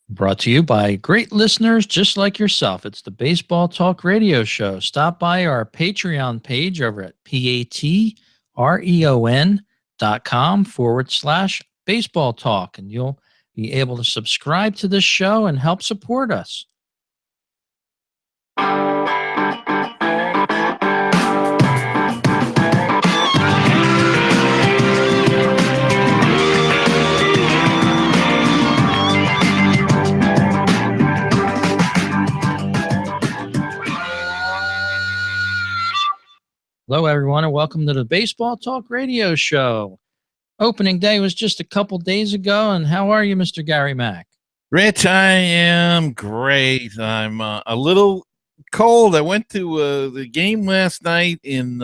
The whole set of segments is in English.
Brought to you by great listeners just like yourself. It's the Baseball Talk Radio Show. Stop by our Patreon page over at patreon.com/ baseball talk, and you'll be able to subscribe to this show and help support us. Hello, everyone, and welcome to the Baseball Talk Radio Show. Opening day was just a couple days ago, and how are you, Mr. Gary Mack? Rich, I am great. I'm a little cold. I went to the game last night in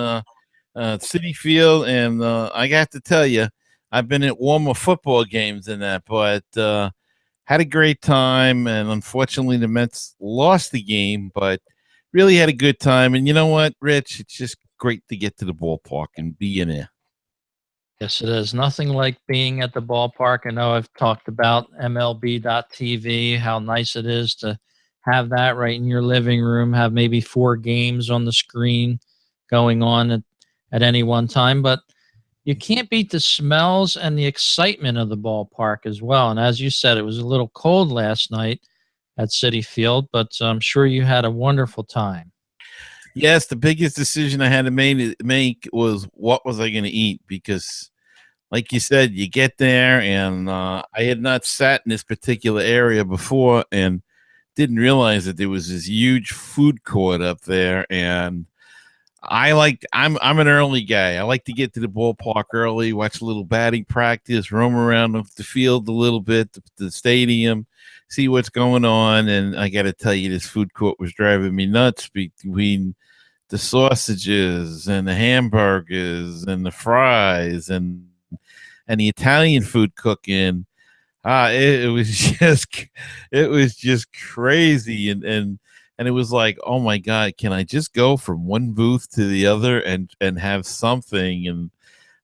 City Field, and I got to tell you, I've been at warmer football games than that, but had a great time. And unfortunately, the Mets lost the game, but really had a good time. And you know what, Rich? It's just great to get to the ballpark and be in there. Yes, it is. Nothing like being at the ballpark. I know I've talked about MLB.TV, how nice it is to have that right in your living room, have maybe 4 games on the screen going on at any one time. But you can't beat the smells and the excitement of the ballpark as well. And as you said, it was a little cold last night at Citi Field, but I'm sure you had a wonderful time. Yes, the biggest decision I had to make was what was I going to eat, because like you said, you get there, and I had not sat in this particular area before and didn't realize that there was this huge food court up there. And I'm an early guy. I like to get to the ballpark early, watch a little batting practice, roam around the field a little bit, the stadium, see what's going on. And I got to tell you, this food court was driving me nuts between the sausages and the hamburgers and the fries and the Italian food cooking. It was just crazy. And it was like, oh my God, can I just go from one booth to the other and have something? And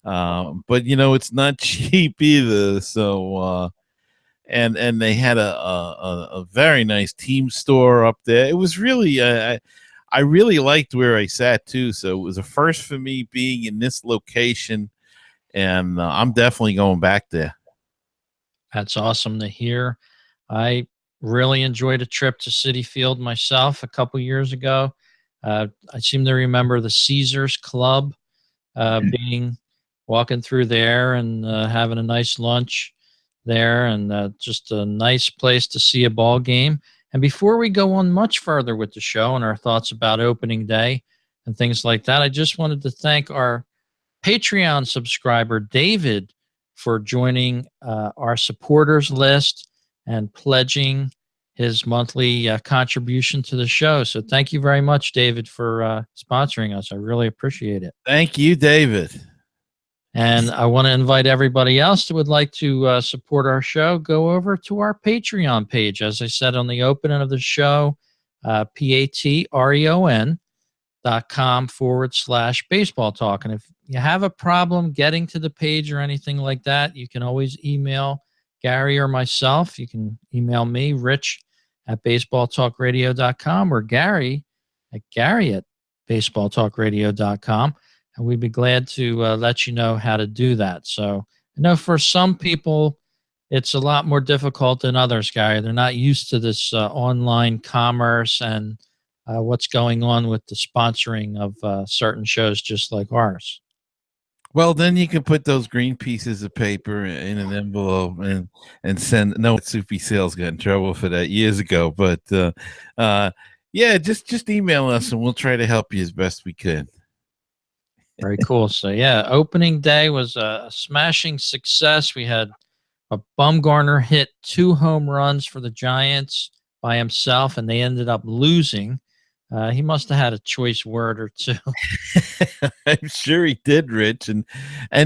but it's not cheap either. So and they had a very nice team store up there. It was really I really liked where I sat too. So it was a first for me being in this location, and I'm definitely going back there. That's awesome to hear. I really enjoyed a trip to Citi Field myself a couple years ago. I seem to remember the Caesars Club being walking through there and having a nice lunch there, and just a nice place to see a ball game. And before we go on much further with the show and our thoughts about opening day and things like that, I just wanted to thank our Patreon subscriber, David, for joining our supporters list and pledging his monthly contribution to the show. So thank you very much, David, for sponsoring us. I really appreciate it. Thank you, David. And I want to invite everybody else that would like to support our show, go over to our Patreon page. As I said on the opening of the show, patreon.com/baseball talk. And if you have a problem getting to the page or anything like that, you can always email Gary or myself. You can email me, Rich at baseballtalkradio.com, or Gary at baseballtalkradio.com. And we'd be glad to let you know how to do that. So I know for some people, it's a lot more difficult than others, Gary. They're not used to this online commerce and what's going on with the sponsoring of certain shows just like ours. Well, then you can put those green pieces of paper in an envelope and send. No, Soupy Sales got in trouble for that years ago, but yeah, just email us and we'll try to help you as best we can. Very cool. So yeah, opening day was a smashing success. We had a Bumgarner hit 2 home runs for the Giants by himself, and they ended up losing. He must have had a choice word or two. I'm sure he did, Rich, and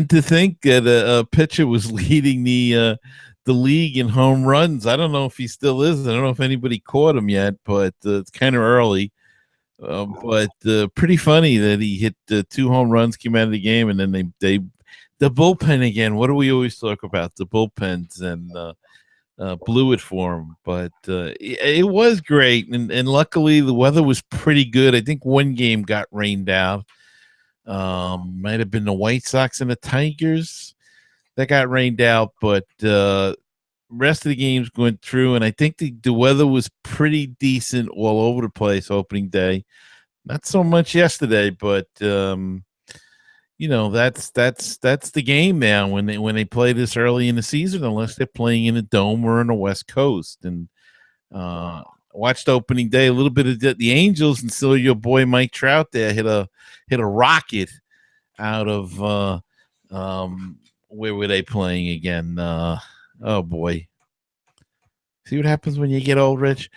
to think that a pitcher was leading the league in home runs. I don't know if he still is. I don't know if anybody caught him yet, but it's kind of early. But pretty funny that he hit 2 home runs, came out of the game, and then they the bullpen again. What do we always talk about? The bullpens, and blew it for him. But it was great, and luckily the weather was pretty good. I think one game got rained out. Might have been the White Sox and the Tigers that got rained out, but rest of the games went through, and I think the weather was pretty decent all over the place opening day. Not so much yesterday, but that's the game now when they play this early in the season, unless they're playing in a dome or on the West Coast. And uh, watched opening day a little bit of the Angels, and still your boy Mike Trout there hit a rocket out of where were they playing again? Oh boy, see what happens when you get old, Rich.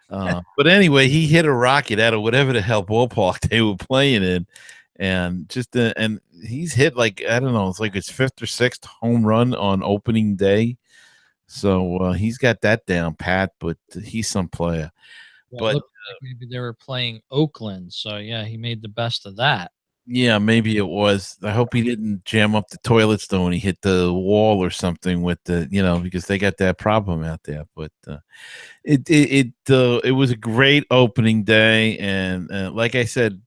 But anyway, he hit a rocket out of whatever the hell ballpark they were playing in, and he's hit like I don't know, it's like his fifth or sixth home run on opening day. So he's got that down pat, but he's some player. Yeah, it But looked like maybe they were playing Oakland, so yeah, he made the best of that. yeah, maybe it was. I hope he didn't jam up the toilets though when he hit the wall or something with because they got that problem out there. But it was a great opening day, and like I said,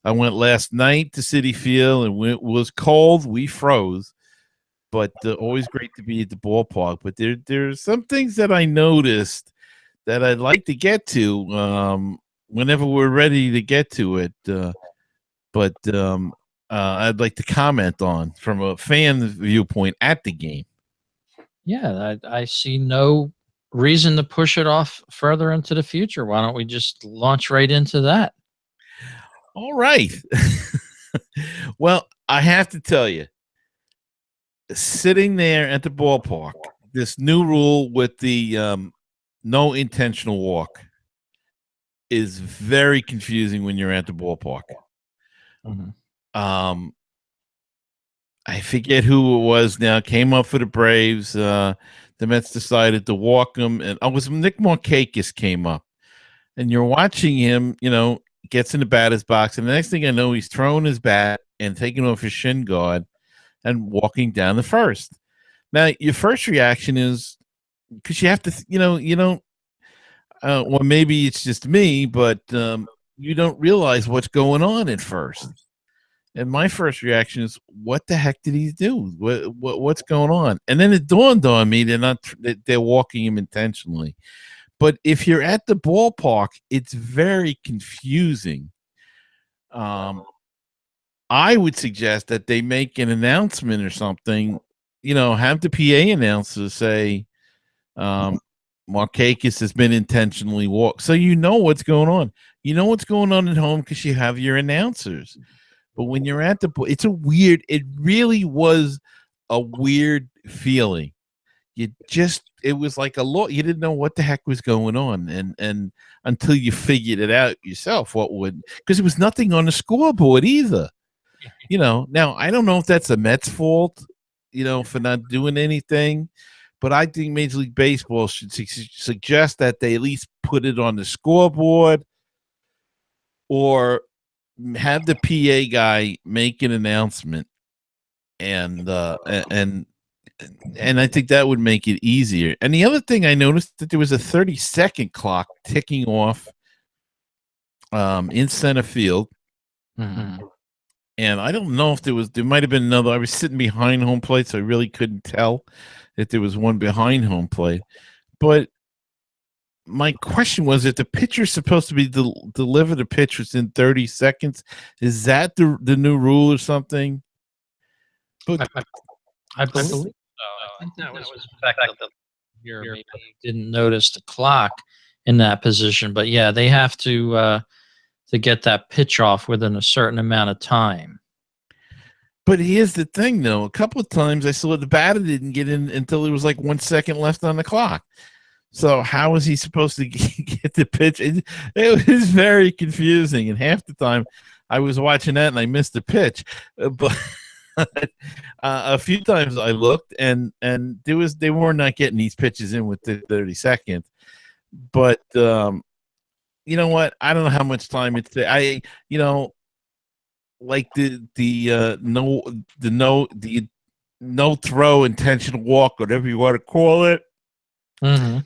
I went last night to City Field, and when it was cold, we froze. But always great to be at the ballpark. But there's some things that I noticed that I'd like to get to whenever we're ready to get to it. But I'd like to comment on from a fan viewpoint at the game. Yeah, I see no reason to push it off further into the future. Why don't we just launch right into that? All right. Well, I have to tell you, sitting there at the ballpark, this new rule with the no intentional walk is very confusing when you're at the ballpark. Mhm. Um, I forget who it was now. Came up for the Braves. The Mets decided to walk him, and it was Nick Markakis came up, and you're watching him. Gets in the batter's box, and the next thing I know, he's throwing his bat and taking off his shin guard and walking down the first. Now, your first reaction is because you have to, you don't. Well, maybe it's just me, but you don't realize what's going on at first. And my first reaction is, "What the heck did he do? What's going on?" And then it dawned on me they're walking him intentionally. But if you're at the ballpark, it's very confusing. Um, I would suggest that they make an announcement or something. Have the PA announcer say, um, "Markakis has been intentionally walked," so you know what's going on. You know what's going on at home because you have your announcers. But when you're at it really was a weird feeling. It was like a lot. You didn't know what the heck was going on. And until you figured it out yourself, because there was nothing on the scoreboard either. Now I don't know if that's a Mets fault, for not doing anything, but I think Major League Baseball should suggest that they at least put it on the scoreboard or have the PA guy make an announcement, and and I think that would make it easier. And the other thing I noticed that there was a 30-second clock ticking off in center field, Mhm. and I don't know if there might have been another. I was sitting behind home plate, so I really couldn't tell if there was one behind home plate. But my question was, if the pitcher's supposed to be deliver the pitch within 30 seconds, is that the new rule or something? But I believe so. I think that was effective here. Maybe you didn't notice the clock in that position, but yeah, they have to get that pitch off within a certain amount of time. here's the thing, though. A couple of times I saw the batter didn't get in until there was like 1 second left on the clock. So how was he supposed to get the pitch? It was very confusing, and half the time I was watching that and I missed the pitch. But a few times I looked, and they were not getting these pitches in with the 30 seconds. But you know what? I don't know how much time it's. Like the no throw intentional walk, whatever you want to call it. Hmm.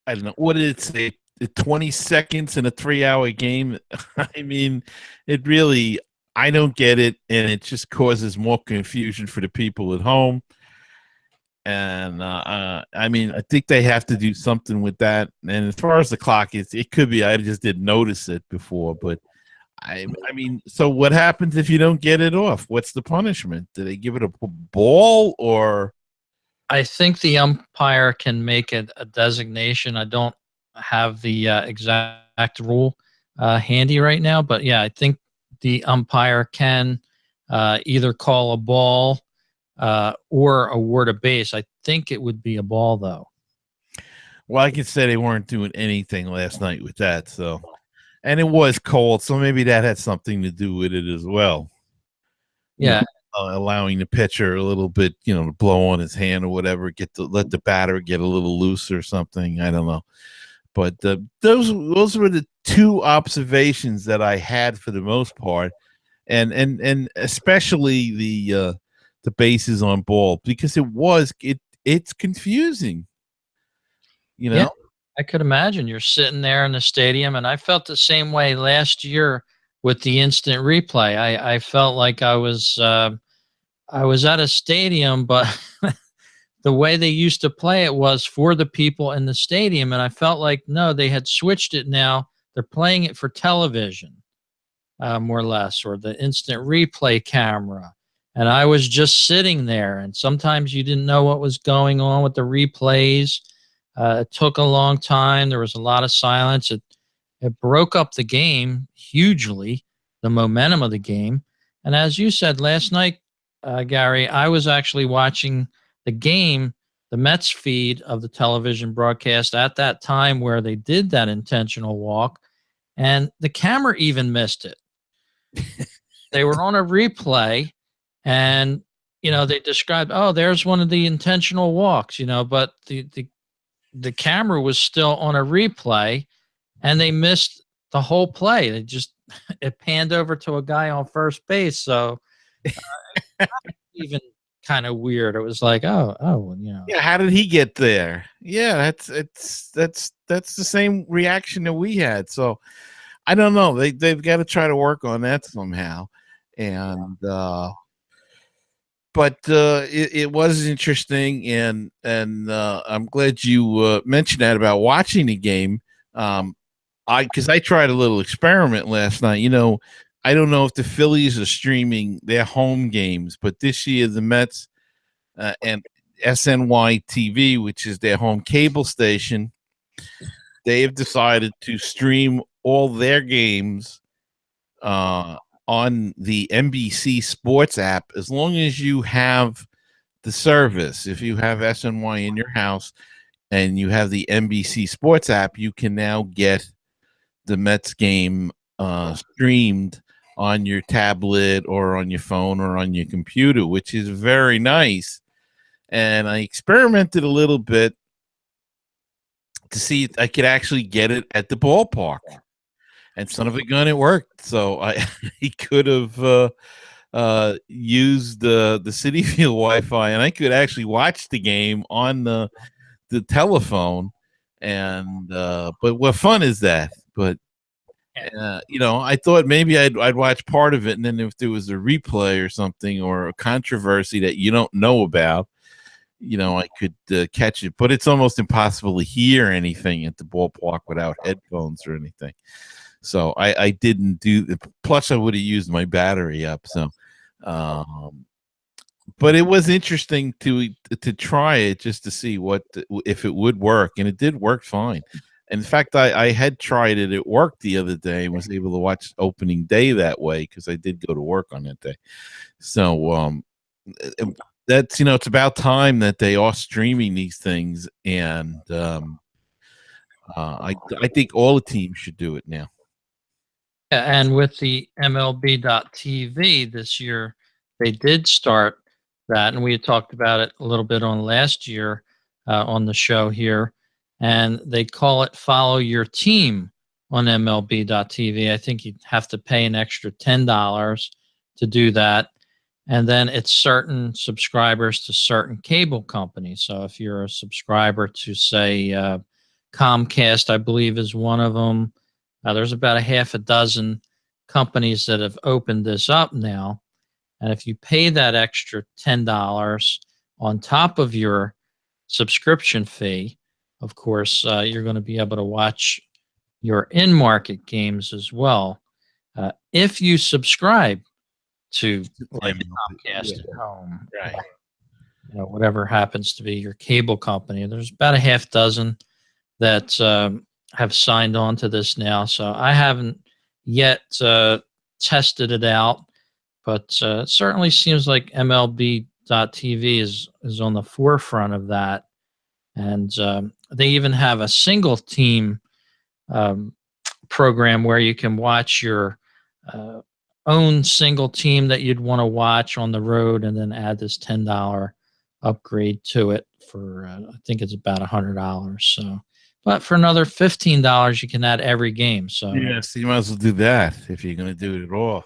I don't know what did it say. 20 seconds in a 3 hour game. I mean, it really, I don't get it, and it just causes more confusion for the people at home. And I mean, I think they have to do something with that. And as far as the clock, it could be I just didn't notice it before, but I mean, so what happens if you don't get it off? What's the punishment? Do they give it a ball or? I think the umpire can make it a designation. I don't have the exact rule handy right now, but yeah, I think the umpire can either call a ball or award a base. I think it would be a ball, though. Well, I can say they weren't doing anything last night with that. So, and it was cold, so maybe that had something to do with it as well. You know, Yeah, allowing the pitcher a little bit, to blow on his hand or whatever, let the batter get a little loose or something. I don't know. But those were the two observations that I had for the most part, and especially the bases on ball because it's confusing, you yeah, know. I could imagine you're sitting there in the stadium, and I felt the same way last year with the instant replay. I felt like I was at a stadium, but the way they used to play it was for the people in the stadium, and I felt like no, they had switched it now. They're playing it for television, more or less, or the instant replay camera. And I was just sitting there, and sometimes you didn't know what was going on with the replays. It took a long time. There was a lot of silence. It broke up the game hugely, the momentum of the game. And as you said last night, Gary, I was actually watching the game, the Mets feed of the television broadcast at that time where they did that intentional walk, and the camera even missed it. They were on a replay, and they described, oh, there's one of the intentional walks, but the camera was still on a replay, and they missed the whole play. They just it panned over to a guy on first base. So even kind of weird. It was like, oh. Yeah, how did he get there? Yeah, that's the same reaction that we had. So I don't know. They've got to try to work on that somehow. And but it was interesting, and I'm glad you mentioned that about watching the game. Because I tried a little experiment last night. I don't know if the Phillies are streaming their home games, but this year the Mets and SNY TV, which is their home cable station, they have decided to stream all their games uh, on the NBC Sports app as long as you have the service. If you have SNY in your house and you have the NBC Sports app, you can now get the Mets game streamed on your tablet or on your phone or on your computer, which is very nice. And I experimented a little bit to see if I could actually get it at the ballpark. And son of a gun, it worked. So he could have used the City Field Wi-Fi, and I could actually watch the game on the telephone. And but what fun is that? But I thought maybe I'd watch part of it, and then if there was a replay or something or a controversy that you don't know about, I could catch it. But it's almost impossible to hear anything at the ballpark without headphones or anything. So I didn't do. Plus, I would have used my battery up. So, but it was interesting to try it just to see if it would work, and it did work fine. In fact, I had tried it. It worked the other day and was able to watch opening day that way because I did go to work on that day. So that's it's about time that they are streaming these things, and I think all the teams should do it now. Yeah, and with the MLB.TV this year, they did start that, and we had talked about it a little bit on last year on the show here. And they call it Follow Your Team on MLB.TV. I think you'd have to pay an extra $10 to do that. and then it's certain subscribers to certain cable companies. So if you're a subscriber to, say, Comcast, I believe is one of them. There's about a half a dozen companies that have opened this up now. And if you pay that extra $10 on top of your subscription fee, of course, you're going to be able to watch your in market games as well. If you subscribe to like Yeah, Comcast at home, right. whatever happens to be your cable company, there's about a half dozen that have signed on to this now. So I haven't yet tested it out, but it certainly seems like MLB.TV is on the forefront of that, and they even have a single team um, program where you can watch your uh, own single team that you'd want to watch on the road, and then add this $10 upgrade to it for I think it's about $100. So, but for another $15, you can add every game. So Yeah, so you might as well do that if you're going to do it at all.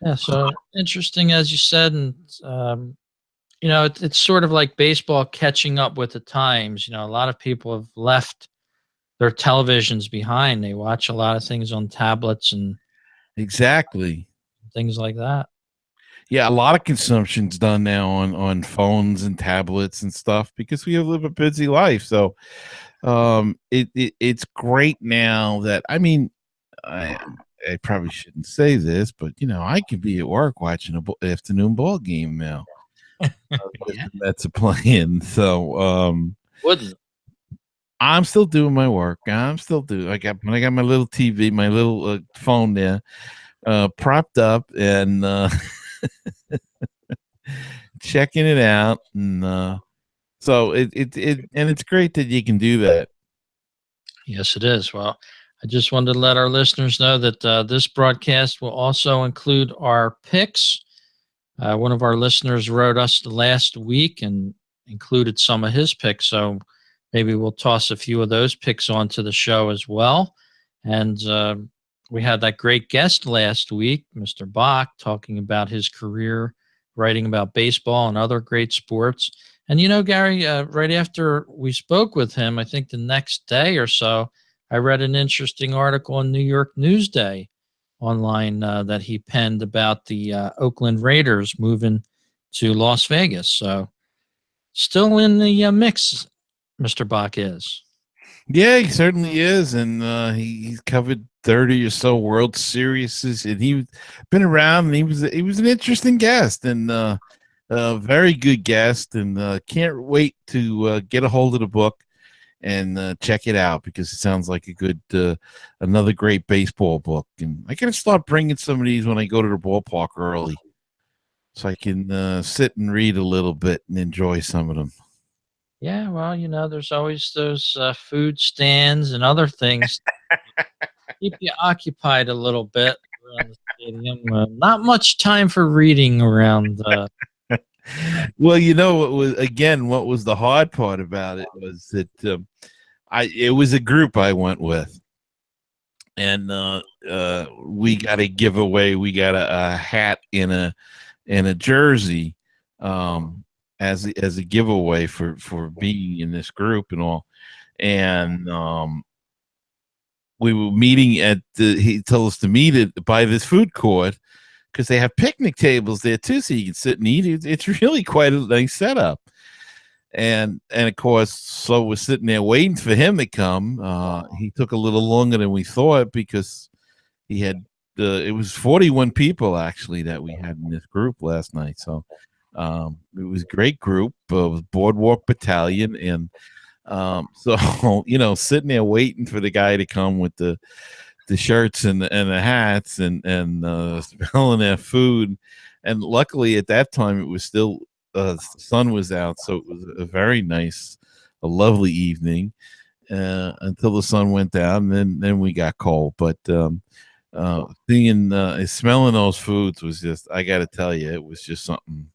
yeah, so interesting as you said, and it's sort of like baseball catching up with the times. A lot of people have left their televisions behind. They watch a lot of things on tablets and Exactly. things like that. Yeah, a lot of consumption's done now on phones and tablets and stuff because we live a busy life. So it's great now that I I probably shouldn't say this, but I could be at work watching a afternoon ball game now if Yeah, the Mets are playing. So wouldn't. I'm still doing my work. I'm still doing. I got my little TV, my little phone there, propped up, and checking it out, and so and it's great that you can do that. Yes, it is. Well, I just wanted to let our listeners know that this broadcast will also include our picks. One of our listeners wrote us the last week and included some of his picks. So maybe we'll toss a few of those picks onto the show as well. And we had that great guest last week, Mr. Bach, talking about his career, writing about baseball and other great sports. And Gary, right after we spoke with him, I think the next day or so, I read an interesting article in New York Newsday online that he penned about the Oakland Raiders moving to Las Vegas. So still in the mix, Mr. Bach is. Yeah, he certainly is, and he's covered 30 or so World Series, and he's been around, and he was an interesting guest, and a very good guest, and can't wait to get a hold of the book and check it out because it sounds like a good another great baseball book. And I gotta start bringing some of these when I go to the ballpark early, so I can sit and read a little bit and enjoy some of them. Yeah, well, there's always those food stands and other things keep you occupied a little bit around the stadium. Not much time for reading around. Well, what was the hard part about it was that I it was a group I went with, and we got a giveaway. We got a hat and a jersey as a giveaway for being in this group and all. And we were meeting at he told us to meet it by this food court because they have picnic tables there too, so you can sit and eat. It's really quite a nice setup. And of course, so we're sitting there waiting for him to come. He took a little longer than we thought because he had it was 41 people actually that we had in this group last night. So it was a great group of Boardwalk Battalion, and so sitting there waiting for the guy to come with the shirts and the hats and smelling their food. And luckily at that time it was still the sun was out, so it was a very nice, a lovely evening until the sun went down. And then we got cold. But seeing smelling those foods was just, I got to tell you, it was just something.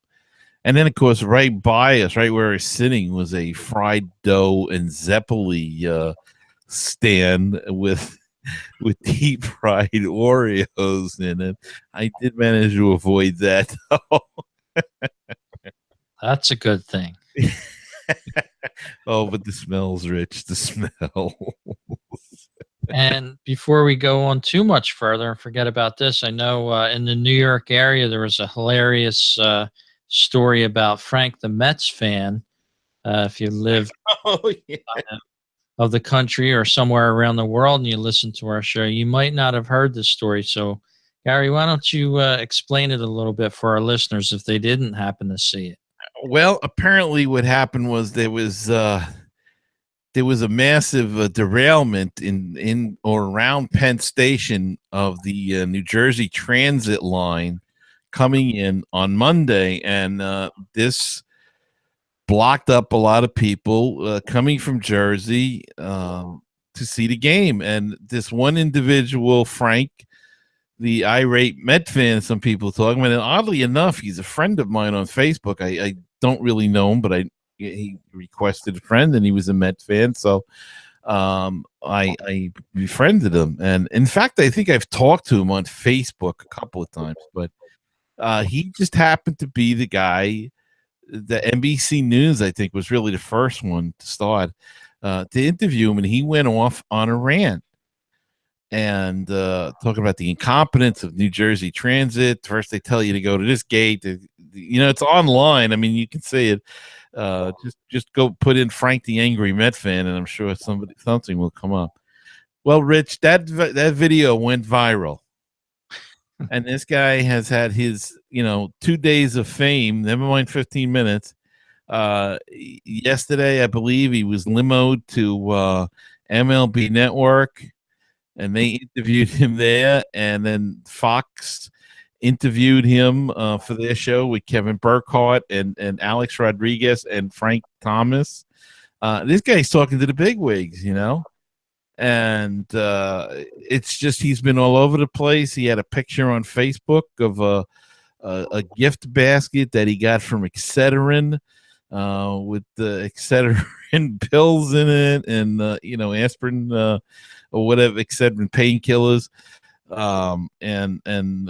And then, of course, right by us, right where we're sitting, was a fried dough and zeppoli stand with with deep fried Oreos in it. I did manage to avoid that. That's a good thing. Oh, but the smell's rich. The smell. And before we go on too much further and forget about this, I know in the New York area there was a hilarious story about Frank the Mets fan. If you live Oh yeah. of the country or somewhere around the world and you listen to our show, you might not have heard this story. So, Gary, why don't you explain it a little bit for our listeners if they didn't happen to see it? Well, apparently, what happened was there was a massive derailment in or around Penn Station of the New Jersey Transit line coming in on Monday, and this blocked up a lot of people coming from Jersey to see the game. And this one individual, Frank, the irate Met fan, some people talking about, and oddly enough, he's a friend of mine on Facebook. I don't really know him, but he requested a friend, and he was a Met fan, so I befriended him, and in fact, I think I've talked to him on Facebook a couple of times, but he just happened to be the guy. The NBC News, I think, was really the first one to start to interview him, and he went off on a rant and talking about the incompetence of New Jersey Transit. First, they tell you to go to this gate. It's online. I mean, you can see it. Just go put in Frank the Angry Met Fan, and I'm sure something will come up. Well, Rich, that video went viral, and this guy has had his 2 days of fame. Never mind 15 minutes. Yesterday, I believe he was limoed to MLB Network, and they interviewed him there, and then Fox interviewed him for their show with Kevin Burkhardt and Alex Rodriguez and Frank Thomas. This guy's talking to the bigwigs, and it's just he's been all over the place. He had a picture on Facebook of a gift basket that he got from Excedrin with the Excedrin pills in it, and aspirin or whatever, Excedrin painkillers, and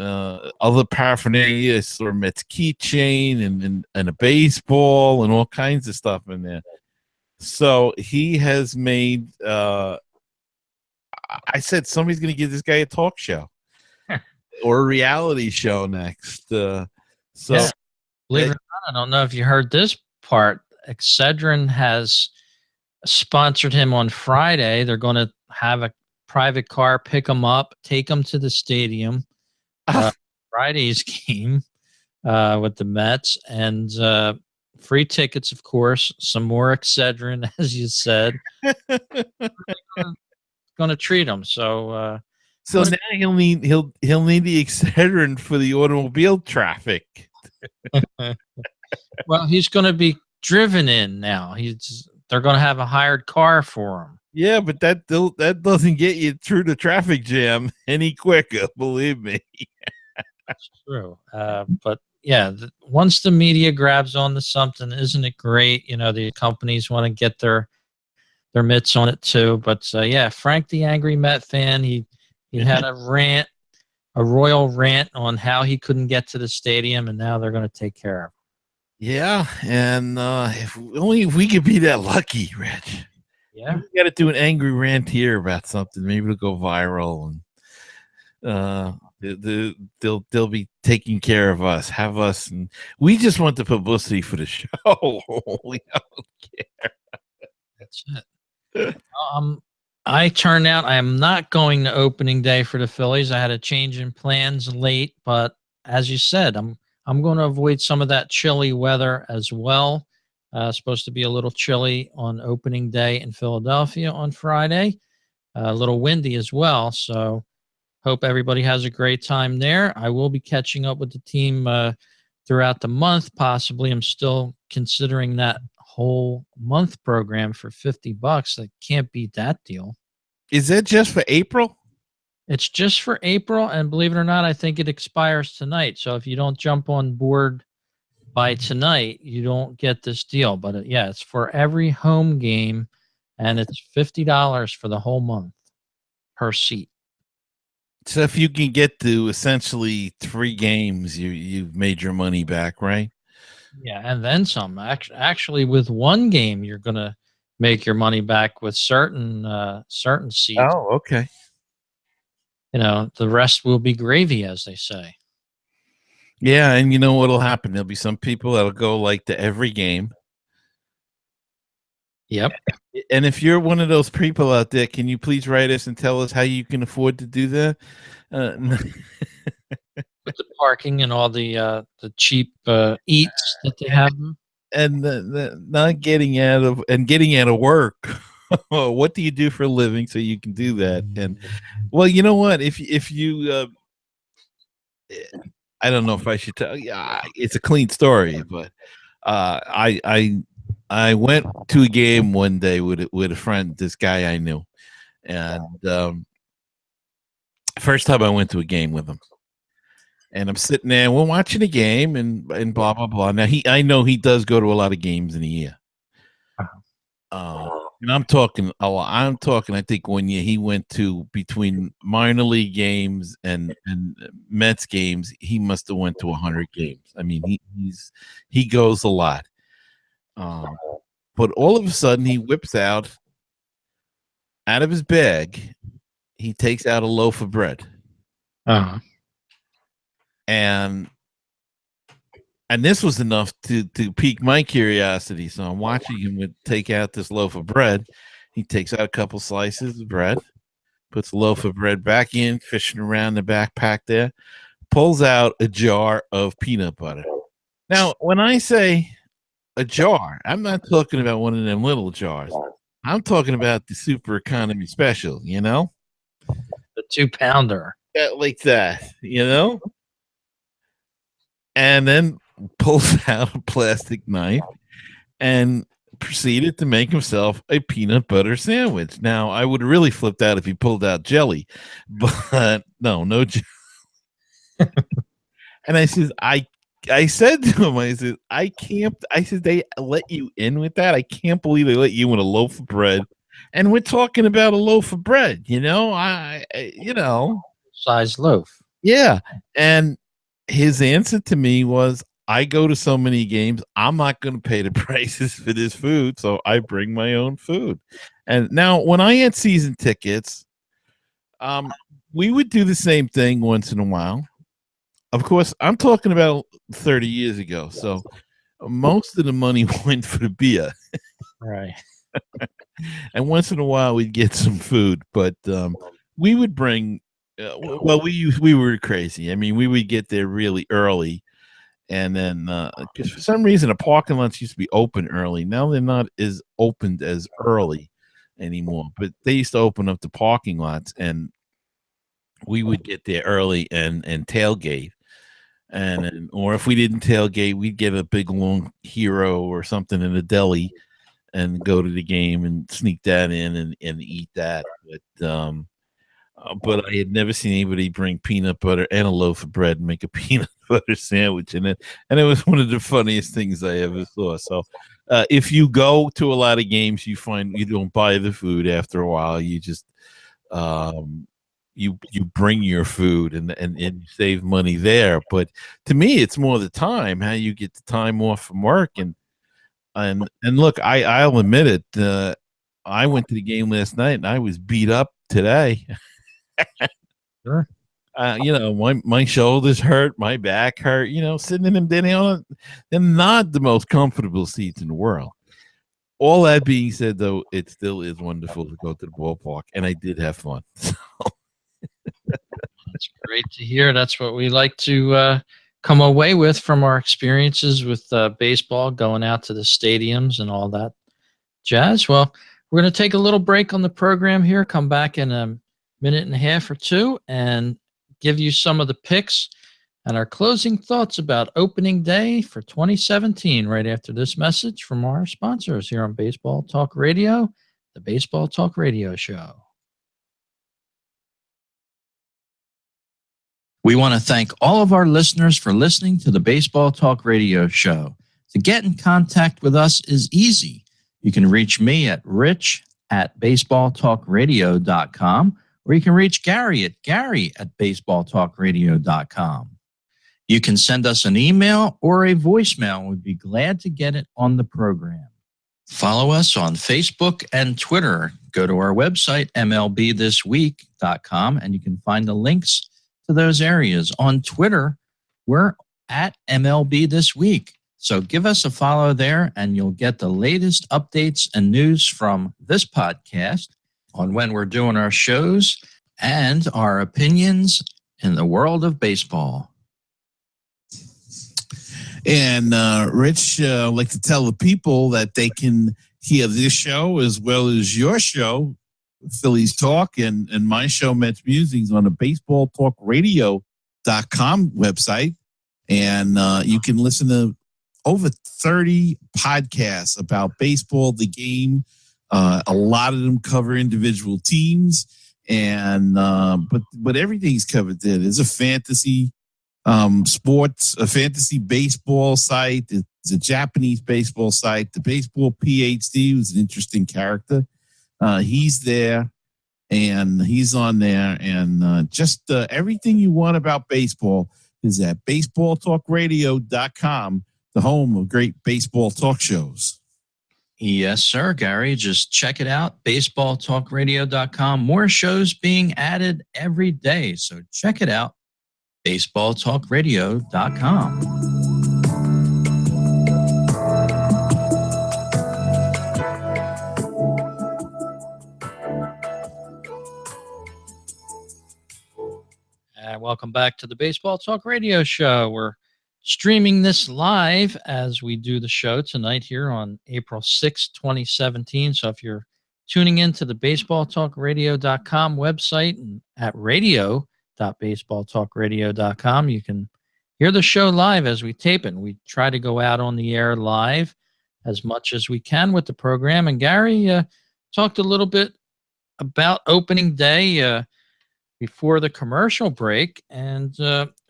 other paraphernalia, or Mets keychain and a baseball and all kinds of stuff in there. So he has made. I said somebody's going to give this guy a talk show or a reality show next. Yeah, believe it or not, I don't know if you heard this part. Excedrin has sponsored him on Friday. They're going to have a private car pick him up, take him to the stadium. Friday's game with the Mets, and free tickets, of course. Some more Excedrin, as you said. Going to treat him. So now he'll need the Excedrin for the automobile traffic. Well, he's going to be driven in now. They're going to have a hired car for him. Yeah, but that doesn't get you through the traffic jam any quicker. Believe me. That's true. But yeah, once the media grabs onto something, isn't it great? The companies want to get their mitts on it too. But yeah, Frank the Angry Met fan, he had a royal rant on how he couldn't get to the stadium, and now they're going to take care of him. Yeah, and if we could be that lucky, Rich. Yeah, we got to do an angry rant here about something. Maybe it'll go viral, and they'll be taking care of us, have us, and we just want the publicity for the show. We don't care. That's it. I turned out I am not going to opening day for the Phillies. I had a change in plans late, but as you said, I'm going to avoid some of that chilly weather as well. Supposed to be a little chilly on opening day in Philadelphia on Friday. A little windy as well. So hope everybody has a great time there. I will be catching up with the team throughout the month. Possibly, I'm still considering that whole month program for $50. I can't beat that deal. Is that just for April? It's just for April, and believe it or not, I think it expires tonight. So if you don't jump on board by tonight, you don't get this deal. But yeah, it's for every home game, and it's $50 for the whole month. per seat. So if you can get to essentially 3 games, you've made your money back, right? Yeah, and then some. Actually, with one game, you're gonna make your money back with certain seats. Oh, okay. The rest will be gravy, as they say. Yeah, and you know what'll happen? There'll be some people that'll go, like, to every game. Yep. And if you're one of those people out there, can you please write us and tell us how you can afford to do that? N With the parking and all the cheap eats that they have. and the not getting out of work. What do you do for a living so you can do that? And, well, you know what? If you, I don't know if I should tell. Yeah, it's a clean story, but uh, I I I went to a game one day with a friend, this guy I knew, and first time I went to a game with him, and I'm sitting there, we're watching a game, and blah blah blah. Now I know he does go to a lot of games in a year. Uh-huh. And I'm talking. Oh, I'm talking. I think one year he went to between minor league games and Mets games. He must have went to 100 games. I mean, he goes a lot. Um, but all of a sudden, he whips out of his bag. He takes out a loaf of bread, Uh-huh. and this was enough to pique my curiosity. So I'm watching him take out this loaf of bread. He takes out a couple slices of bread, puts the loaf of bread back in, fishing around the backpack there, pulls out a jar of peanut butter. Now, when I say a jar, I'm not talking about one of them little jars. I'm talking about the super economy special, The 2-pounder. like that. And then pulls out a plastic knife and proceeded to make himself a peanut butter sandwich. Now, I would have really flipped out if he pulled out jelly, but no jelly. And I said to him, I said, I can't. I said, they let you in with that. I can't believe they let you in a loaf of bread, and we're talking about a loaf of bread. Size loaf. Yeah. And his answer to me was, I go to so many games, I'm not going to pay the prices for this food, so I bring my own food. And now, when I had season tickets, we would do the same thing once in a while. Of course, I'm talking about 30 years ago, so most of the money went for the beer. Right. And once in a while, we'd get some food, but we would bring. Well, we were crazy. I mean, we would get there really early, and then because for some reason the parking lots used to be open early. Now they're not as opened as early anymore, but they used to open up the parking lots, and we would get there early and tailgate. And then, or if we didn't tailgate, we'd get a big long hero or something in a deli and go to the game and sneak that in and eat that. But I had never seen anybody bring peanut butter and a loaf of bread and make a peanut butter sandwich in it, and it was one of the funniest things I ever saw. So, if you go to a lot of games, you find you don't buy the food after a while. You just you bring your food and you save money there. But to me, it's more the time, how you get the time off from work. And look, I'll admit it. I went to the game last night and I was beat up today. Sure. My shoulders hurt, my back hurt. Sitting in them, they're not the most comfortable seats in the world. All that being said, though, it still is wonderful to go to the ballpark, and I did have fun. That's great to hear. That's what we like to come away with from our experiences with baseball, going out to the stadiums and all that jazz. Well, we're going to take a little break on the program here, come back in a minute and a half or two, and give you some of the picks and our closing thoughts about opening day for 2017 right after this message from our sponsors here on Baseball Talk Radio, the Baseball Talk Radio Show. We want to thank all of our listeners for listening to the Baseball Talk Radio Show. To get in contact with us is easy. You can reach me at rich@baseballtalkradio.com, or you can reach Gary at baseballtalkradio.com. You can send us an email or a voicemail. We'd be glad to get it on the program. Follow us on Facebook and Twitter. Go to our website, mlbthisweek.com, and you can find the links to those areas. On Twitter, we're at MLB This Week. So give us a follow there, and you'll get the latest updates and news from this podcast on when we're doing our shows and our opinions in the world of baseball. And Rich, I'd like to tell the people that they can hear this show as well as your show, Phillies Talk, and my show, Mets Musings, on the baseballtalkradio.com website. And you can listen to over 30 podcasts about baseball, the game. A lot of them cover individual teams, and but everything's covered there. There's a fantasy sports, a fantasy baseball site. There's a Japanese baseball site. The Baseball PhD was an interesting character. He's there, and he's on there, and just everything you want about baseball is at baseballtalkradio.com, the home of great baseball talk shows. Yes, sir, Gary. Just check it out, baseballtalkradio.com. More shows being added every day, so check it out, baseballtalkradio.com. Welcome back to the Baseball Talk Radio Show. We're streaming this live as we do the show tonight here on April 6, 2017. So if you're tuning into the baseballtalkradio.com website and at radio.baseballtalkradio.com, you can hear the show live as we tape it. We try to go out on the air live as much as we can with the program. And Gary talked a little bit about opening day before the commercial break, and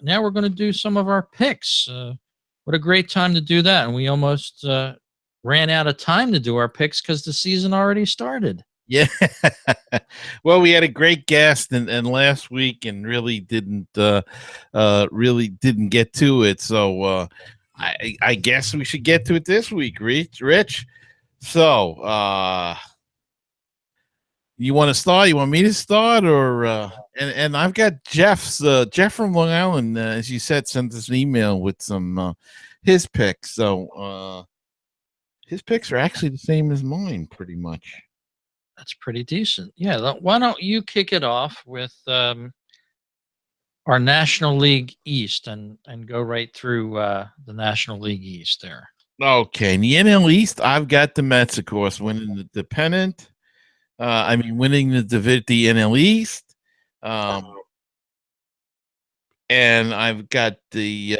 now we're going to do some of our picks. What a great time to do that, and we almost ran out of time to do our picks because the season already started. Yeah. Well, we had a great guest and last week, and really didn't get to it. So I guess we should get to it this week, Rich. So you want to start? You want me to start, or and I've got Jeff from Long Island, as you said, sent us an email with some his picks. So his picks are actually the same as mine, pretty much. That's pretty decent. Yeah, why don't you kick it off with our National League East and go right through the National League East there. Okay, in the NL East, I've got the Mets, of course, winning the pennant. Winning the NL East. And I've got the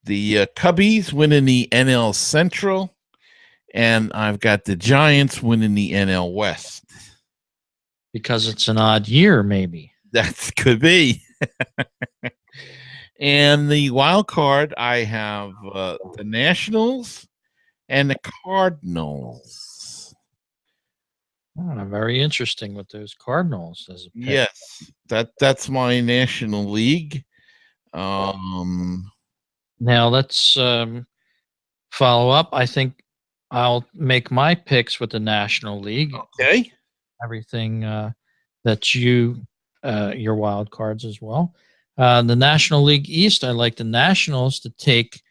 Cubbies winning the NL Central, and I've got the Giants winning the NL West. Because it's an odd year, maybe. That could be. And the wild card, I have the Nationals and the Cardinals. Oh, very interesting with those Cardinals as a pick. Yes, that's my National League. Now let's follow up. I think I'll make my picks with the National League. Okay. Everything that your wild cards as well. The National League East, I like the Nationals to take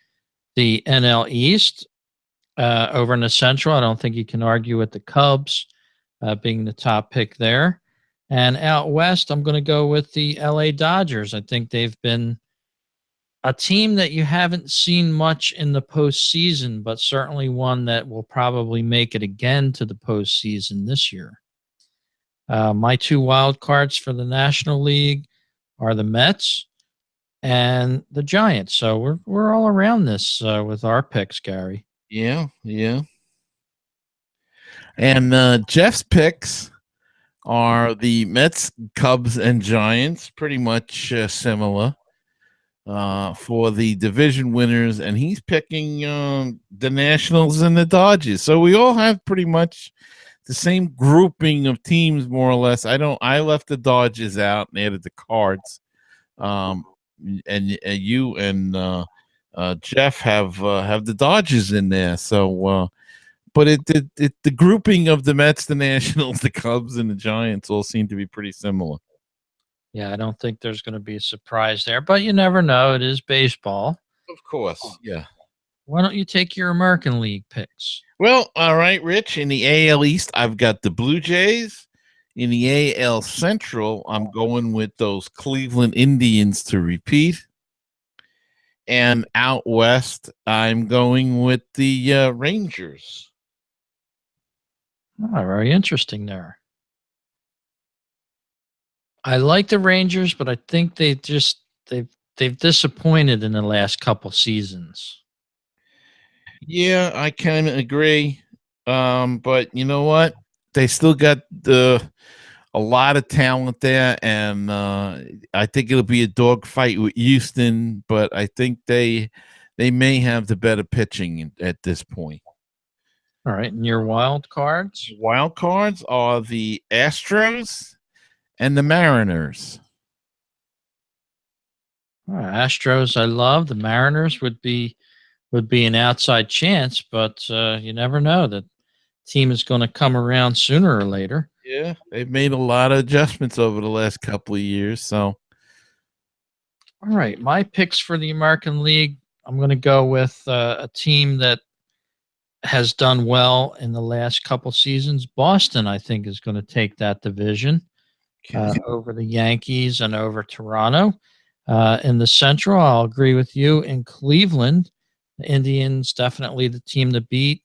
the NL East over in the Central. I don't think you can argue with the Cubs being the top pick there. And out west, I'm going to go with the LA Dodgers. I think they've been a team that you haven't seen much in the postseason, but certainly one that will probably make it again to the postseason this year. My two wild cards for the National League are the Mets and the Giants. So we're all around this with our picks, Gary. Yeah. And Jeff's picks are the Mets, Cubs, and Giants, pretty much similar for the division winners, and he's picking the Nationals and the Dodgers. So we all have pretty much the same grouping of teams more or less. I left the Dodgers out and added the Cards. Um, and you and Jeff have the Dodgers in there. So, but the grouping of the Mets, the Nationals, the Cubs, and the Giants all seem to be pretty similar. Yeah, I don't think there's going to be a surprise there, but you never know. It is baseball. Of course, yeah. Why don't you take your American League picks? Well, all right, Rich. In the AL East, I've got the Blue Jays. In the AL Central, I'm going with those Cleveland Indians to repeat. And out west, I'm going with the Rangers. Oh, very interesting there. I like the Rangers, but I think they've disappointed in the last couple seasons. Yeah, I kind of agree. But you know what? They still got a lot of talent there, and I think it'll be a dogfight with Houston. But I think they may have the better pitching at this point. All right, and your wild cards? Wild cards are the Astros and the Mariners. All right, Astros, I love. The Mariners would be an outside chance, but you never know. That team is going to come around sooner or later. Yeah, they've made a lot of adjustments over the last couple of years. So, All right, my picks for the American League. I'm going to go with a team that has done well in the last couple seasons. Boston, I think, is going to take that division over the Yankees and over Toronto. In the Central, I'll agree with you. In Cleveland, the Indians definitely the team to beat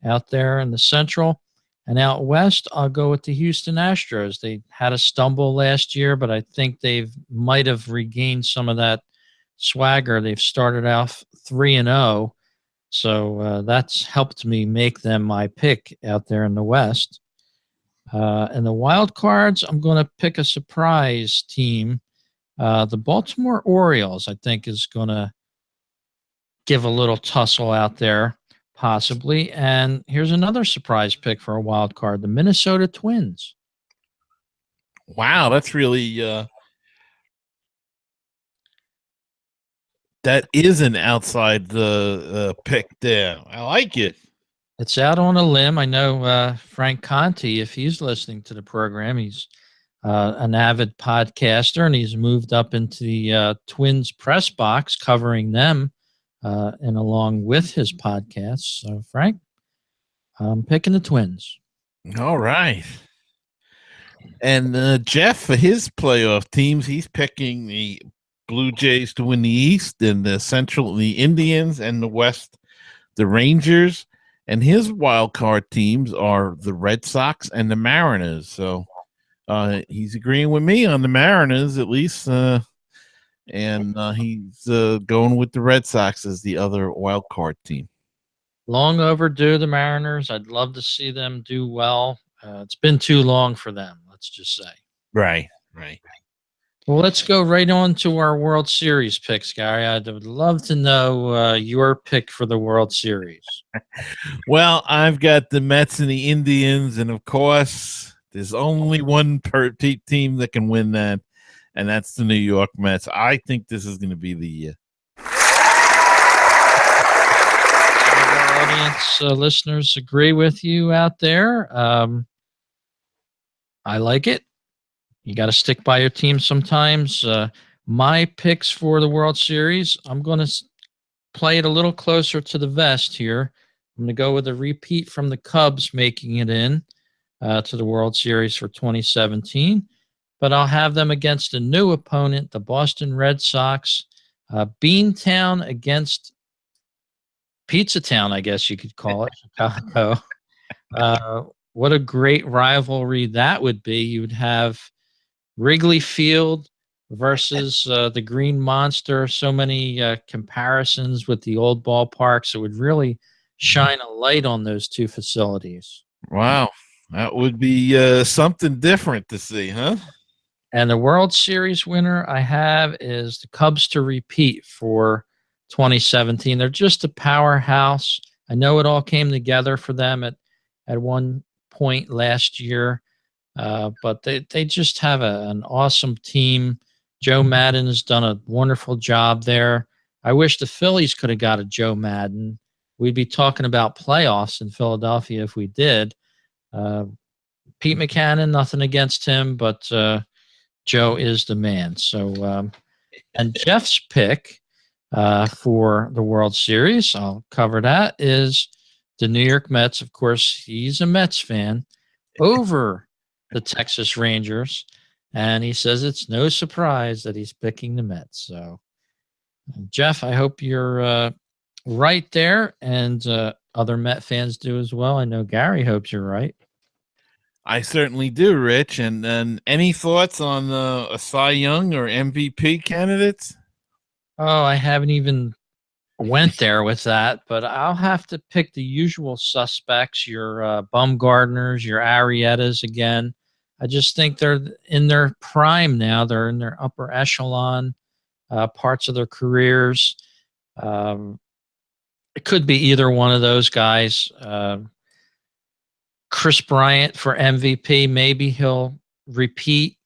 out there in the Central. And out west, I'll go with the Houston Astros. They had a stumble last year, but I think they've might have regained some of that swagger. They've started off 3-0, so that's helped me make them my pick out there in the West. And the wild cards, I'm going to pick a surprise team. The Baltimore Orioles, I think, is going to give a little tussle out there, possibly. And here's another surprise pick for a wild card: the Minnesota Twins. wow, that's really that is an outside the pick there. I like it. It's out on a limb. I know Frank Conti, if he's listening to the program, he's an avid podcaster, and he's moved up into the Twins press box, covering them and along with his podcast. So, Frank, I'm picking the Twins. All right. And Jeff, for his playoff teams, he's picking the Blue Jays to win the East, and the Central, the Indians, and the West, the Rangers. And his wild card teams are the Red Sox and the Mariners. So he's agreeing with me on the Mariners, at least. And he's going with the Red Sox as the other wild card team. Long overdue, the Mariners. I'd love to see them do well. It's been too long for them, let's just say. Right, right. Well, let's go right on to our World Series picks, Gary. I'd love to know your pick for the World Series. Well, I've got the Mets and the Indians, and of course, there's only one team that can win that, and that's the New York Mets. I think this is going to be the year. Audience listeners agree with you out there. I like it. You got to stick by your team sometimes. My picks for the World Series, I'm going to play it a little closer to the vest here. I'm going to go with a repeat from the Cubs making it in to the World Series for 2017. But I'll have them against a new opponent, the Boston Red Sox. Beantown against Pizza Town, I guess you could call it, Chicago. What a great rivalry that would be. You would have Wrigley Field versus the Green Monster. So many comparisons with the old ballparks. It would really shine a light on those two facilities. Wow. That would be something different to see, huh? And the World Series winner I have is the Cubs to repeat for 2017. They're just a powerhouse. I know it all came together for them at one point last year. But they just have an awesome team. Joe Madden has done a wonderful job there. I wish the Phillies could have got a Joe Madden. We'd be talking about playoffs in Philadelphia if we did. Uh, Pete Mackanin, nothing against him, but Joe is the man. And Jeff's pick for the World Series, I'll cover that, is the New York Mets. Of course, he's a Mets fan over the Texas Rangers. And he says it's no surprise that he's picking the Mets. So, Jeff, I hope you're right there, and other Met fans do as well. I know Gary hopes you're right. I certainly do, Rich. And then any thoughts on a Cy Young or MVP candidates? Oh, I haven't even went there with that, but I'll have to pick the usual suspects, your Bumgardners, your Ariettas again. I just think they're in their prime now. They're in their upper echelon parts of their careers. Um, it could be either one of those guys. Chris Bryant for MVP. Maybe he'll repeat.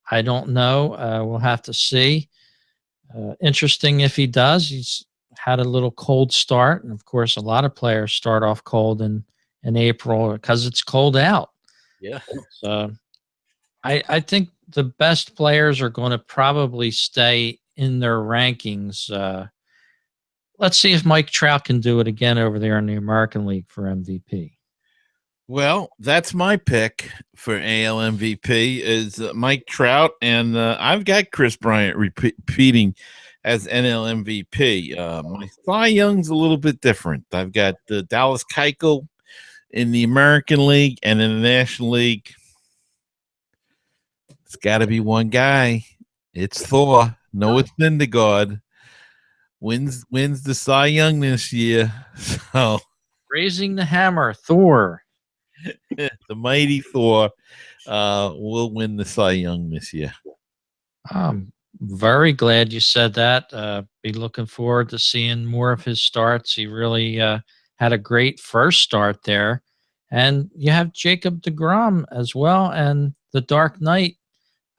I don't know. We'll have to see. Interesting if he does. He's had a little cold start, and of course, a lot of players start off cold in April because it's cold out. Yeah. So I think the best players are going to probably stay in their rankings. Let's see if Mike Trout can do it again over there in the American League for MVP. Well, that's my pick for AL MVP is Mike Trout, and I've got Chris Bryant repeating as NL MVP. My Cy Young's a little bit different. I've got Dallas Keuchel in the American League, and in the National League, it's got to be one guy. It's Thor. Noah Syndergaard wins the Cy Young this year. So Raising the hammer, Thor. the mighty Thor will win the Cy Young this year. I'm very glad you said that. Be looking forward to seeing more of his starts. He really had a great first start there. And you have Jacob DeGrom as well, and the Dark Knight,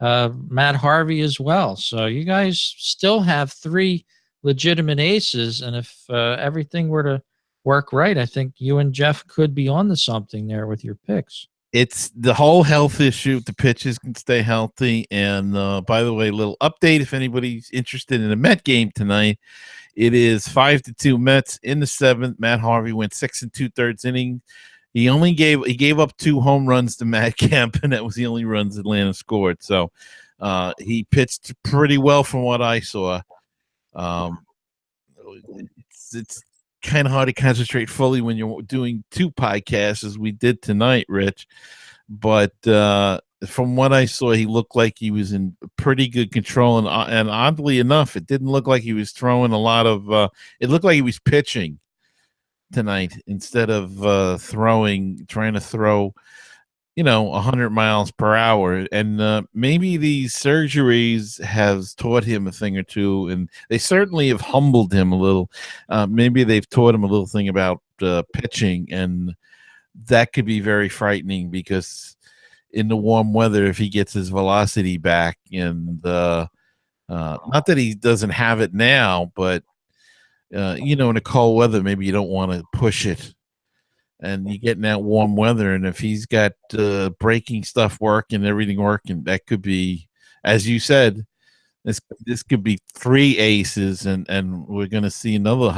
Matt Harvey as well. So you guys still have three legitimate aces. And if everything were to work right, I think you and Jeff could be on to something there with your picks. It's the whole health issue. The pitches can stay healthy. And by the way, little update if anybody's interested in a Met game tonight, it is 5-2 Mets in the seventh. Matt Harvey went 6 2/3 innings. He gave up 2 home runs to Matt Kemp, and that was the only runs Atlanta scored. So he pitched pretty well from what I saw. It's kind of hard to concentrate fully when you're doing 2 podcasts as we did tonight, Rich. But from what I saw, he looked like he was in pretty good control, and oddly enough, it didn't look like he was throwing a lot of. It looked like he was pitching tonight instead of trying to throw 100 miles per hour. And maybe these surgeries has taught him a thing or two, and they certainly have humbled him a little. Maybe they've taught him a little thing about pitching, and that could be very frightening because in the warm weather, if he gets his velocity back, and not that he doesn't have it now, but in the cold weather, maybe you don't want to push it, and you get in that warm weather, and if he's got braking stuff working, everything working, that could be, as you said, this could be 3 aces, and we're going to see another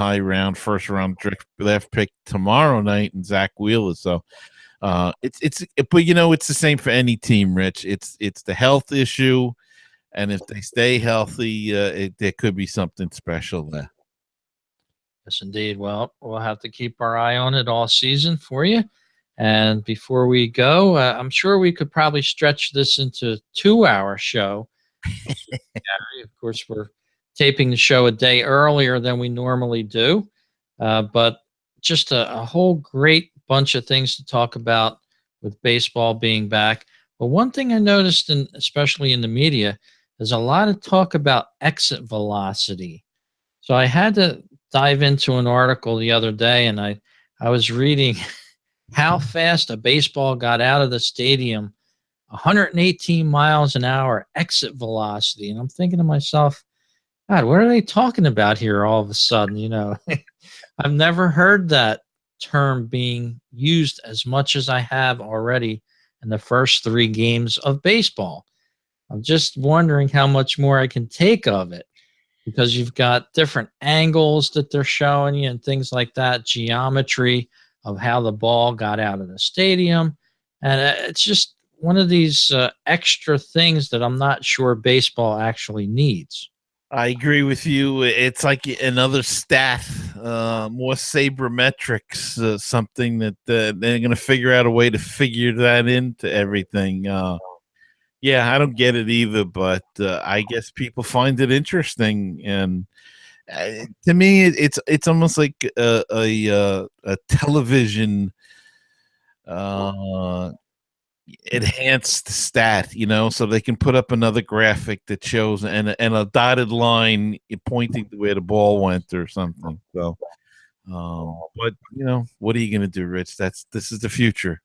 first round draft pick tomorrow night in Zach Wheeler. So but it's the same for any team, Rich. It's the health issue, and if they stay healthy, there could be something special there. Yes, indeed. Well, we'll have to keep our eye on it all season for you. And before we go, I'm sure we could probably stretch this into a 2-hour show. Of course, we're taping the show a day earlier than we normally do, but just a whole great bunch of things to talk about with baseball being back. But one thing I noticed, especially in the media, is a lot of talk about exit velocity. So I had to dive into an article the other day, and I was reading how fast a baseball got out of the stadium, 118 miles an hour exit velocity. And I'm thinking to myself, God, what are they talking about here all of a sudden? I've never heard that term being used as much as I have already in the first three games of baseball. I'm just wondering how much more I can take of it because you've got different angles that they're showing you and things like that, geometry of how the ball got out of the stadium. And it's just one of these extra things that I'm not sure baseball actually needs. I agree with you. It's like another stat, more sabermetrics, something that they're going to figure out a way to figure that into everything. Yeah, I don't get it either, but I guess people find it interesting, and to me, it's almost like a television uh, enhanced stat, so they can put up another graphic that shows and a dotted line pointing to where the ball went or something. So, but what are you going to do, Rich? This is the future.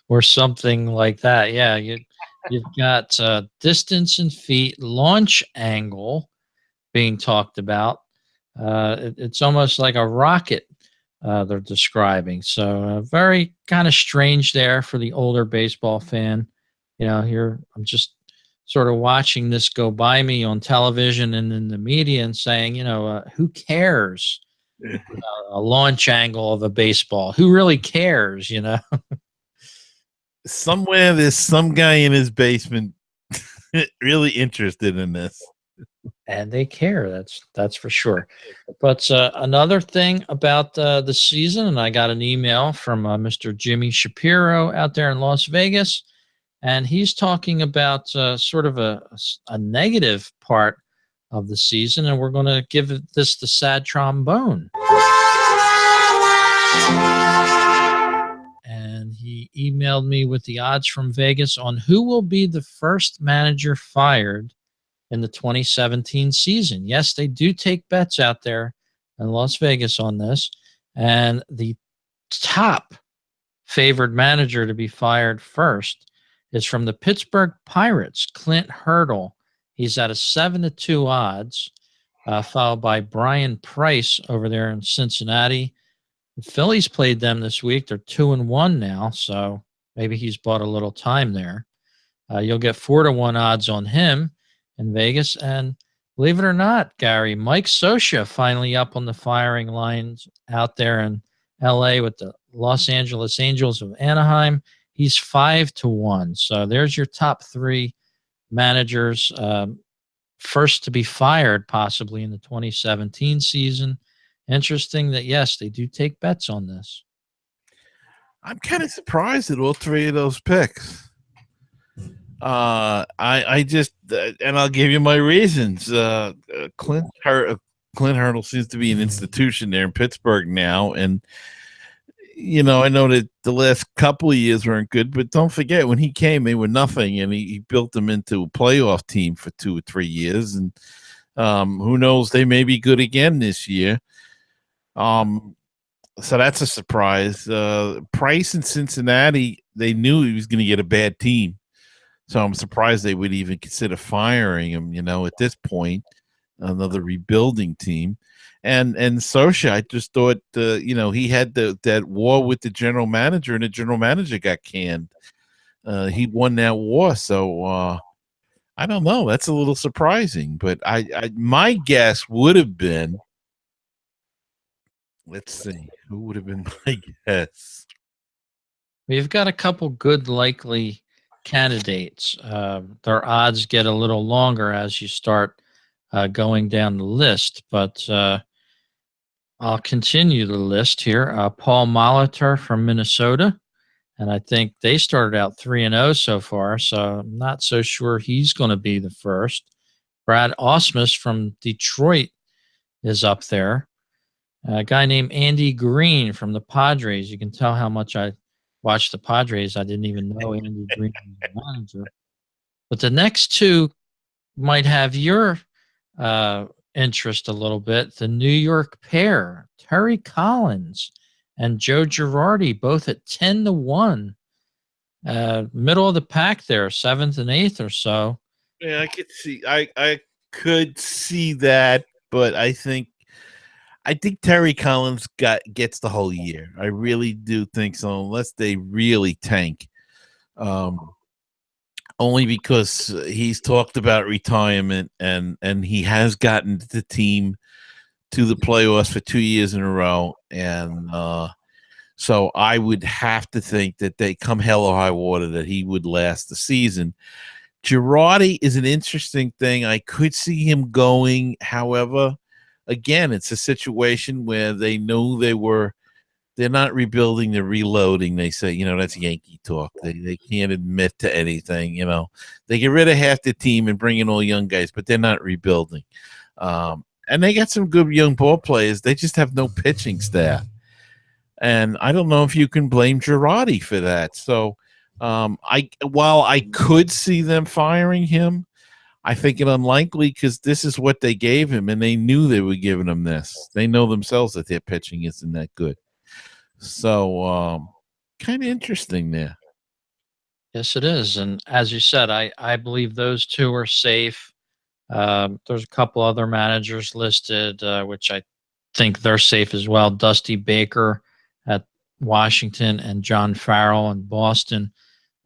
Or something like that. Yeah, you've got distance in feet, launch angle being talked about. It's almost like a rocket they're describing. So very kind of strange there for the older baseball fan. Here I'm just sort of watching this go by me on television and in the media and saying, who cares a launch angle of a baseball? Who really cares? Somewhere there's some guy in his basement really interested in this. And they care. That's for sure. But another thing about the season, and I got an email from Mr. Jimmy Shapiro out there in Las Vegas, and he's talking about sort of a negative part of the season, and we're going to give this the sad trombone. And he emailed me with the odds from Vegas on who will be the first manager fired in the 2017 season. Yes, they do take bets out there in Las Vegas on this. And the top favored manager to be fired first is from the Pittsburgh Pirates, Clint Hurdle. He's at a 7-2 odds, followed by Brian Price over there in Cincinnati. The Phillies played them this week. They're 2-1 now, so maybe he's bought a little time there. You'll get 4-1 odds on him in Vegas. And believe it or not, Gary, Mike Scioscia finally up on the firing lines out there in LA with the Los Angeles Angels of Anaheim. He's 5-1. So there's your top three managers, first to be fired possibly in the 2017 season. Interesting that, yes, they do take bets on this. I'm kind of surprised at all three of those picks. I just and I'll give you my reasons. Clint Hurdle seems to be an institution there in Pittsburgh now, and I know that the last couple of years weren't good, but don't forget when he came, they were nothing, and he built them into a playoff team for 2 or 3 years, and who knows, they may be good again this year. So that's a surprise. Price in Cincinnati, they knew he was going to get a bad team. So I'm surprised they would even consider firing him, at this point, another rebuilding team. And Scioscia, I just thought, he had that war with the general manager, and the general manager got canned. He won that war. So I don't know. That's a little surprising. But my guess would have been, let's see, who would have been my guess? We've got a couple good likely candidates. Their odds get a little longer as you start going down the list, but I'll continue the list here. Paul Molitor from Minnesota, and I think they started out 3-0 so far, so I'm not so sure he's going to be the first. Brad Ausmus from Detroit is up there. A guy named Andy Green from the Padres. You can tell how much I watched the Padres. I didn't even know Andy Green was the manager. But the next two might have your interest a little bit. The New York pair, Terry Collins and Joe Girardi, both at 10-1. Middle of the pack there, seventh and eighth or so. Yeah, I could see that, but I think Terry Collins gets the whole year. I really do think so, unless they really tank. Um, Only because he's talked about retirement, and he has gotten the team to the playoffs for 2 years in a row, and so I would have to think that they come hell or high water that he would last the season. Girardi is an interesting thing. I could see him going. However, again, it's a situation where they know they're not rebuilding, they're reloading. They say, that's Yankee talk. They can't admit to anything, They get rid of half the team and bring in all young guys, but they're not rebuilding. And they got some good young ball players. They just have no pitching staff. And I don't know if you can blame Girardi for that. So while I could see them firing him, I think it unlikely because this is what they gave him, and they knew they were giving him this. They know themselves that their pitching isn't that good. So kind of interesting there. Yes, it is. And as you said, I believe those two are safe. There's a couple other managers listed, which I think they're safe as well. Dusty Baker at Washington and John Farrell in Boston.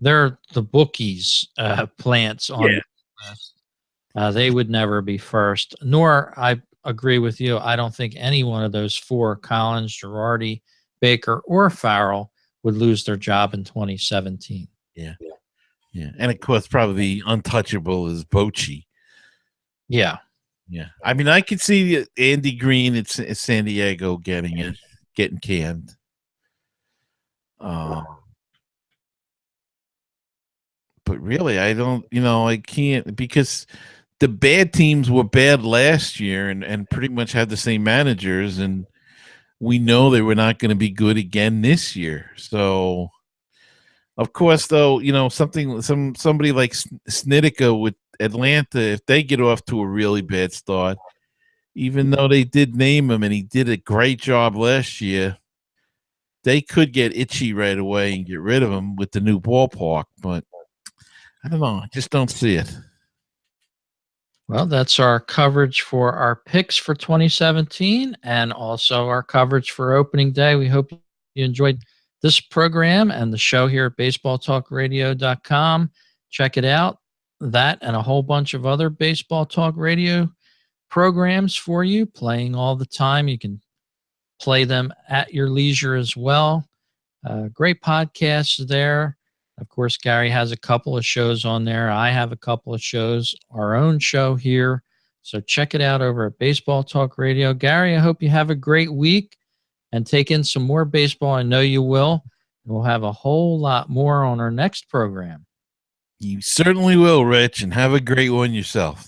They're the bookies plants on Yeah. the list. They would never be first. Nor I agree with you. I don't think any one of those four, Collins, Girardi, Baker, or Farrell, would lose their job in 2017. Yeah. Yeah. And of course, probably untouchable is Bochy. Yeah. Yeah. I mean, I could see Andy Green at San Diego getting canned. But really, I don't, I can't, because the bad teams were bad last year and pretty much had the same managers, and we know they were not going to be good again this year. So, of course, though, somebody like Snidica with Atlanta, if they get off to a really bad start, even though they did name him and he did a great job last year, they could get itchy right away and get rid of him with the new ballpark. But I don't know. I just don't see it. Well, that's our coverage for our picks for 2017 and also our coverage for opening day. We hope you enjoyed this program and the show here at baseballtalkradio.com. Check it out. That and a whole bunch of other Baseball Talk Radio programs for you, playing all the time. You can play them at your leisure as well. Great podcasts there. Of course, Gary has a couple of shows on there. I have a couple of shows, our own show here. So check it out over at Baseball Talk Radio. Gary, I hope you have a great week and take in some more baseball. I know you will. And we'll have a whole lot more on our next program. You certainly will, Rich, and have a great one yourself.